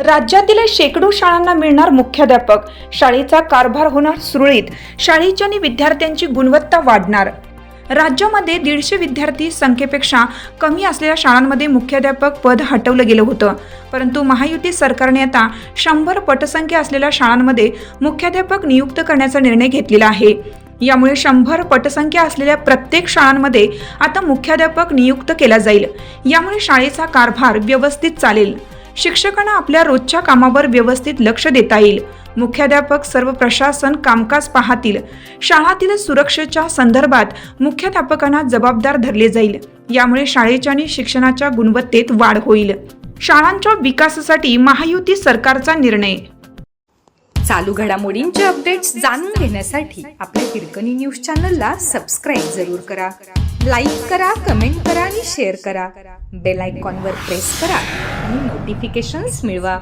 राज्यातील शेकडो शाळांना मिळणार मुख्याध्यापक, शाळेचा कारभार होणार सुरळीत, शाळेच्या आणि विद्यार्थ्यांची गुणवत्ता वाढणार। राज्यामध्ये 150 विद्यार्थी संख्येपेक्षा कमी असलेल्या शाळांमध्ये मुख्याध्यापक पद हटवलं गेलं होतं, परंतु महायुती सरकारने आता 100 पटसंख्या असलेल्या शाळांमध्ये मुख्याध्यापक नियुक्त करण्याचा निर्णय घेतलेला आहे। यामुळे 100 पटसंख्या असलेल्या प्रत्येक शाळांमध्ये आता मुख्याध्यापक नियुक्त केला जाईल। यामुळे शाळेचा कारभार व्यवस्थित चालेल, शिक्षकांना आपल्या रोजच्या कामावर व्यवस्थित लक्ष देता येईल, मुख्याध्यापक सर्व प्रशासन कामकाज पाहतील, शाळातील सुरक्षेच्या संदर्भात मुख्याध्यापकांना जबाबदार धरले जाईल। यामुळे शाळेच्या आणि शिक्षणाच्या गुणवत्तेत वाढ होईल। शाळांच्या विकासासाठी महायुती सरकारचा निर्णय। चालू घडामोडींचे अपडेट्स जाणून घेण्यासाठी आपल्या हिरकणी न्यूज चॅनलला सबस्क्राईब जरूर करा, लाईक करा, कमेंट करा आणि शेअर करा। बेल आयकॉनवर प्रेस करा आणि नोटिफिकेशन्स मिळवा।